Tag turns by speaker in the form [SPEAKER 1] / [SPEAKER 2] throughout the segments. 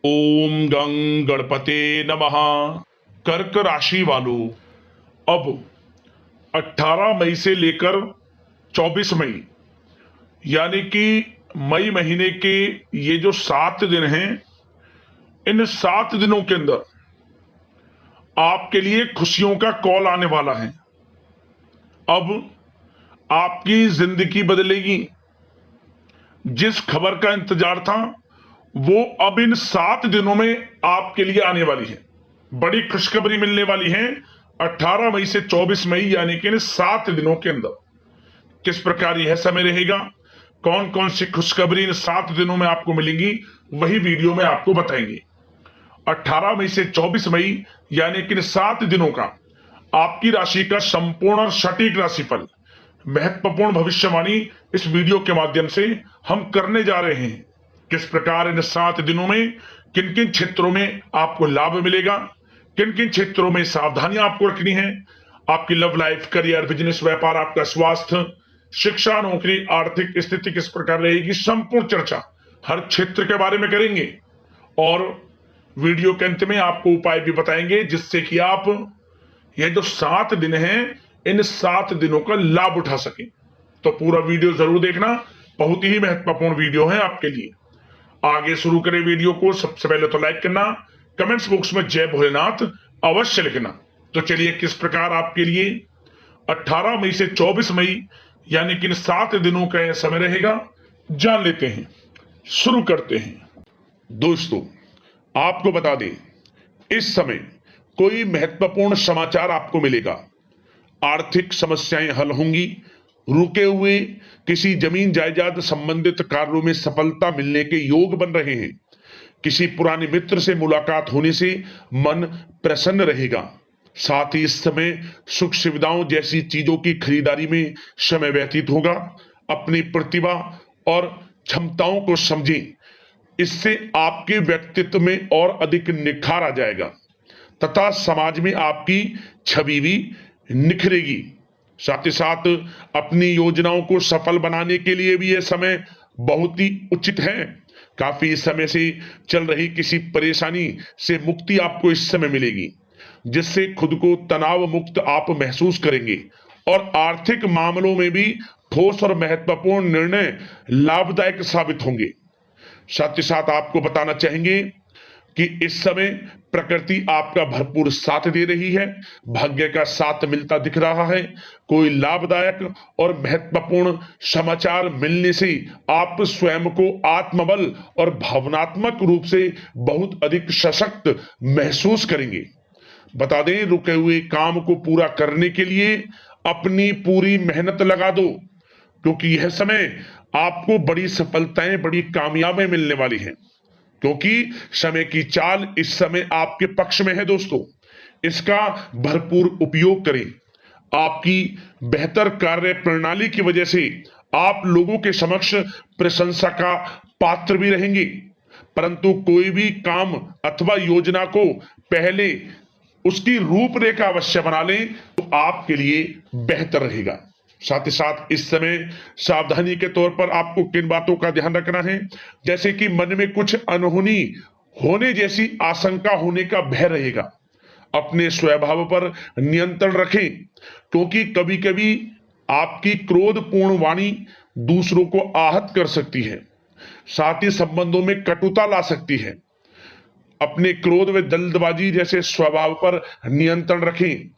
[SPEAKER 1] ओम गं गणपते नमः। कर्क राशि वालों, अब 18 मई से लेकर 24 मई यानी कि मई महीने के ये जो 7 दिन हैं, इन 7 दिनों के अंदर आपके लिए खुशियों का कॉल आने वाला है। अब आपकी जिंदगी बदलेगी। जिस खबर का इंतजार था वो अब इन 7 दिनों में आपके लिए आने वाली है। बड़ी खुशखबरी मिलने वाली है 18 मई से 24 मई यानी कि इन 7 दिनों के अंदर। किस प्रकार यह समय रहेगा, कौन कौन सी खुशखबरी इन 7 दिनों में आपको मिलेंगी, वही वीडियो में आपको बताएंगे। 18 मई से 24 मई यानी कि इन 7 दिनों का आपकी राशि का संपूर्ण और सटीक राशिफल, महत्वपूर्ण भविष्यवाणी इस वीडियो के माध्यम से हम करने जा रहे हैं। किस प्रकार इन 7 दिनों में किन किन क्षेत्रों में आपको लाभ मिलेगा, किन किन क्षेत्रों में सावधानियां आपको रखनी है, आपकी लव लाइफ, करियर, बिजनेस, व्यापार, आपका स्वास्थ्य, शिक्षा, नौकरी, आर्थिक स्थिति किस प्रकार रहेगी, संपूर्ण चर्चा हर क्षेत्र के बारे में करेंगे। और वीडियो के अंत में आपको उपाय भी बताएंगे जिससे कि आप ये जो 7 दिन हैं, इन 7 दिनों का लाभ उठा सकें। तो पूरा वीडियो जरूर देखना, बहुत ही महत्वपूर्ण वीडियो है आपके लिए। आगे शुरू करें वीडियो को। सबसे पहले तो लाइक करना, कमेंट्स बॉक्स में जय भोलेनाथ अवश्य लिखना। तो चलिए किस प्रकार आपके लिए 18 मई से 24 मई यानी कि इन 7 दिनों का यह समय रहेगा, जान लेते हैं। शुरू करते हैं। दोस्तों, आपको बता दें, इस समय कोई महत्वपूर्ण समाचार आपको मिलेगा। आर्थिक समस्याएं हल होंगी। रुके हुए किसी जमीन जायदाद संबंधित कार्यों में सफलता मिलने के योग बन रहे हैं। किसी पुराने मित्र से मुलाकात होने से मन प्रसन्न रहेगा। साथ ही इस समय सुख सुविधाओं जैसी चीजों की खरीदारी में समय व्यतीत होगा। अपनी प्रतिभा और क्षमताओं को समझें, इससे आपके व्यक्तित्व में और अधिक निखार आ जाएगा तथा समाज में आपकी छवि भी निखरेगी। साथ ही साथ अपनी योजनाओं को सफल बनाने के लिए भी यह समय बहुत ही उचित है। काफी समय से चल रही किसी परेशानी से मुक्ति आपको इस समय मिलेगी, जिससे खुद को तनाव मुक्त आप महसूस करेंगे और आर्थिक मामलों में भी ठोस और महत्वपूर्ण निर्णय लाभदायक साबित होंगे। साथ ही साथ आपको बताना चाहेंगे कि इस समय प्रकृति आपका भरपूर साथ दे रही है। भाग्य का साथ मिलता दिख रहा है। कोई लाभदायक और महत्वपूर्ण समाचार मिलने से आप स्वयं को आत्मबल और भावनात्मक रूप से बहुत अधिक सशक्त महसूस करेंगे। बता दें, रुके हुए काम को पूरा करने के लिए अपनी पूरी मेहनत लगा दो, क्योंकि यह समय आपको बड़ी सफलताएं, बड़ी कामयाबियां मिलने वाली हैं। क्योंकि समय की चाल इस समय आपके पक्ष में है दोस्तों, इसका भरपूर उपयोग करें। आपकी बेहतर कार्य प्रणाली की वजह से आप लोगों के समक्ष प्रशंसा का पात्र भी रहेंगे। परंतु कोई भी काम अथवा योजना को पहले उसकी रूपरेखा अवश्य बना लें तो आपके लिए बेहतर रहेगा। साथ ही साथ इस समय सावधानी के तौर पर आपको किन बातों का ध्यान रखना है, जैसे कि मन में कुछ अनहोनी होने जैसी आशंका होने का भय रहेगा। अपने स्वभाव पर नियंत्रण रखें, क्योंकि कभी कभी आपकी क्रोधपूर्ण वाणी दूसरों को आहत कर सकती है, साथ ही संबंधों में कटुता ला सकती है। अपने क्रोध व जल्दबाजी जैसे स्वभाव पर नियंत्रण रखें।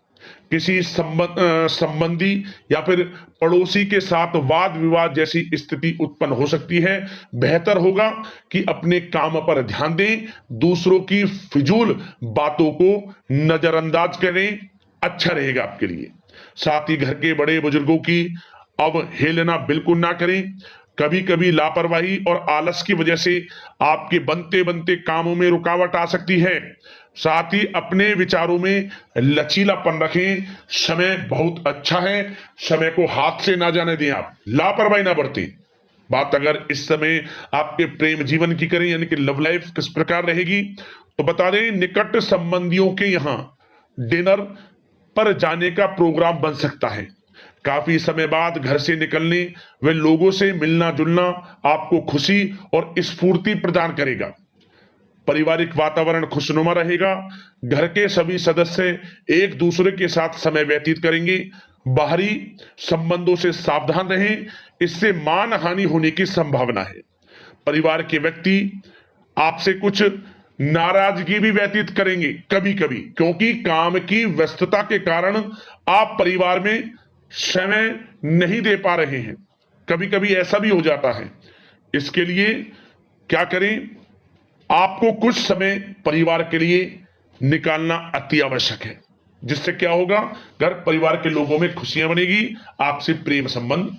[SPEAKER 1] किसी संबंधी या फिर पड़ोसी के साथ वाद विवाद जैसी स्थिति उत्पन्न हो सकती है। बेहतर होगा कि अपने काम पर ध्यान दें, दूसरों की फिजूल बातों को नजरअंदाज करें, अच्छा रहेगा आपके लिए। साथ ही घर के बड़े बुजुर्गों की अवहेलना बिल्कुल ना करें। कभी कभी लापरवाही और आलस की वजह से आपके बनते बनते कामों में रुकावट आ सकती है। साथ ही अपने विचारों में लचीलापन रखें। समय बहुत अच्छा है, समय को हाथ से ना जाने दें, आप लापरवाही ना बरतें। बात अगर इस समय आपके प्रेम जीवन की करें, यानी कि लव लाइफ किस प्रकार रहेगी, तो बता दें, निकट संबंधियों के यहाँ डिनर पर जाने का प्रोग्राम बन सकता है। काफी समय बाद घर से निकलने व लोगों से मिलना जुलना आपको खुशी और स्फूर्ति प्रदान करेगा। पारिवारिक वातावरण खुशनुमा रहेगा। घर के सभी सदस्य एक दूसरे के साथ समय व्यतीत करेंगे। बाहरी संबंधों से सावधान रहें, इससे मान हानि होने की संभावना है। परिवार के व्यक्ति आपसे कुछ नाराजगी भी व्यतीत करेंगे कभी कभी, क्योंकि काम की व्यस्तता के कारण आप परिवार में समय नहीं दे पा रहे हैं। कभी कभी ऐसा भी हो जाता है। इसके लिए क्या करें, आपको कुछ समय परिवार के लिए निकालना अति आवश्यक है, जिससे क्या होगा, घर परिवार के लोगों में खुशियां बनेगी, आपसे प्रेम संबंध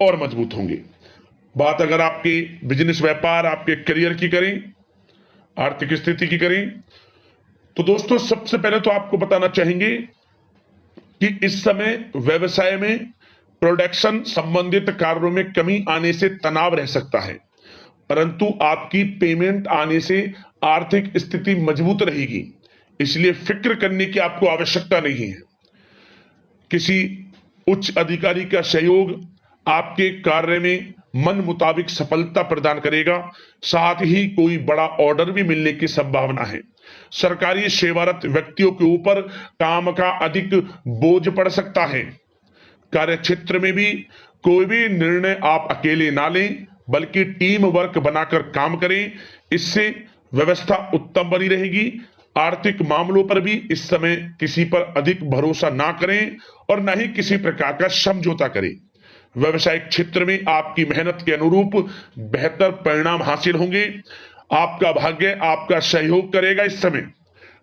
[SPEAKER 1] और मजबूत होंगे। बात अगर आपके बिजनेस व्यापार, आपके करियर की करें, आर्थिक स्थिति की करें, तो दोस्तों सबसे पहले तो आपको बताना चाहेंगे कि इस समय व्यवसाय में प्रोडक्शन संबंधित कार्यों में कमी आने से तनाव रह सकता है, परंतु आपकी पेमेंट आने से आर्थिक स्थिति मजबूत रहेगी, इसलिए फिक्र करने की आपको आवश्यकता नहीं है। किसी उच्च अधिकारी का सहयोग आपके कार्य में मन मुताबिक सफलता प्रदान करेगा। साथ ही कोई बड़ा ऑर्डर भी मिलने की संभावना है। सरकारी सेवारत व्यक्तियों के ऊपर काम का अधिक बोझ पड़ सकता है। कार्य क्षेत्र में भी कोई भी निर्णय आप अकेले ना लें, बल्कि टीम वर्क बनाकर काम करें, इससे व्यवस्था उत्तम बनी रहेगी। आर्थिक मामलों पर भी इस समय किसी पर अधिक भरोसा ना करें और न ही किसी प्रकार का समझौता करें। व्यवसायिक क्षेत्र में आपकी मेहनत के अनुरूप बेहतर परिणाम हासिल होंगे। आपका भाग्य आपका सहयोग करेगा। इस समय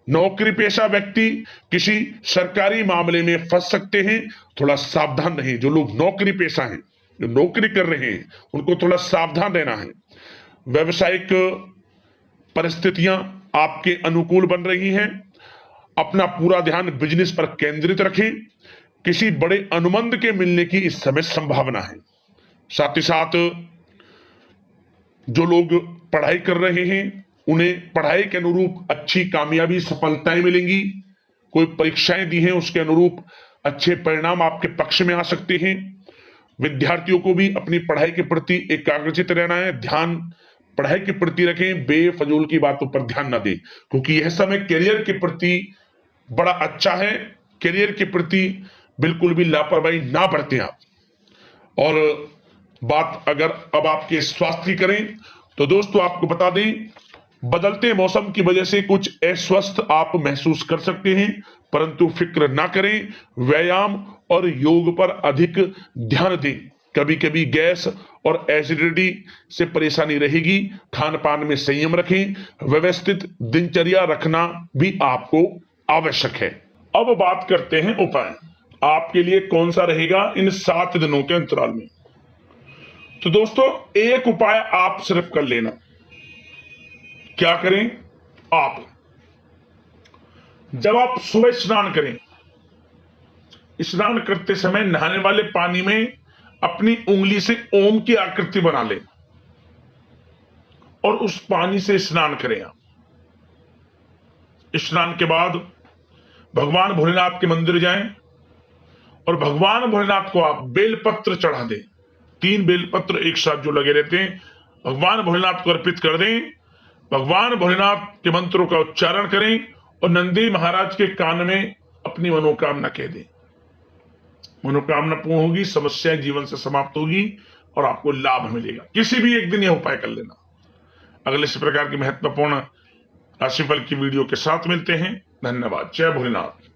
[SPEAKER 1] नौकरी पेशा व्यक्ति किसी सरकारी मामले में फंस सकते हैं, थोड़ा सावधान रहें। जो लोग नौकरी पेशा हैं, जो नौकरी कर रहे हैं, उनको थोड़ा सावधान रहना है। व्यवसायिक परिस्थितियां आपके अनुकूल बन रही हैं। अपना पूरा ध्यान बिजनेस पर केंद्रित रखें। किसी बड़े अनुबंध के मिलने की इस समय संभावना है। साथ ही साथ जो लोग पढ़ाई कर रहे हैं, उन्हें पढ़ाई के अनुरूप अच्छी कामयाबी सफलताएं मिलेंगी। कोई परीक्षाएं दी हैं, उसके अनुरूप अच्छे परिणाम आपके पक्ष में आ सकते हैं। विद्यार्थियों को भी अपनी पढ़ाई के प्रति एकाग्रचित रहना है। ध्यान पढ़ाई के प्रति रखें, बेफजूल की बातों पर ध्यान न दें, क्योंकि यह समय करियर के प्रति बड़ा अच्छा है। करियर के प्रति बिल्कुल भी लापरवाही ना बरतें आप। और बात अगर अब आपके स्वास्थ्य की करें, तो दोस्तों आपको बता दें, बदलते मौसम की वजह से कुछ अस्वस्थ आप महसूस कर सकते हैं, परंतु फिक्र ना करें। व्यायाम और योग पर अधिक ध्यान दें। कभी कभी गैस और एसिडिटी से परेशानी रहेगी। खान पान में संयम रखें। व्यवस्थित दिनचर्या रखना भी आपको आवश्यक है। अब बात करते हैं उपाय, आपके लिए कौन सा रहेगा इन 7 दिनों के अंतराल में। तो दोस्तों एक उपाय आप सिर्फ कर लेना। क्या करें, आप जब आप सुबह स्नान करें, स्नान करते समय नहाने वाले पानी में अपनी उंगली से ओम की आकृति बना लें और उस पानी से स्नान करें। आप स्नान के बाद भगवान भोलेनाथ के मंदिर जाएं और भगवान भोलेनाथ को आप बेलपत्र चढ़ा दें। 3 बेलपत्र एक साथ जो लगे रहते हैं, भगवान भोलेनाथ को अर्पित कर दें। भगवान भोलेनाथ के मंत्रों का उच्चारण करें और नंदी महाराज के कान में अपनी मनोकामना कह दें। मनोकामना पूर्ण होगी, समस्याएं जीवन से समाप्त होगी और आपको लाभ मिलेगा। किसी भी एक दिन यह उपाय कर लेना। अगले इस प्रकार की महत्वपूर्ण राशिफल की वीडियो के साथ मिलते हैं। धन्यवाद। जय भोलेनाथ।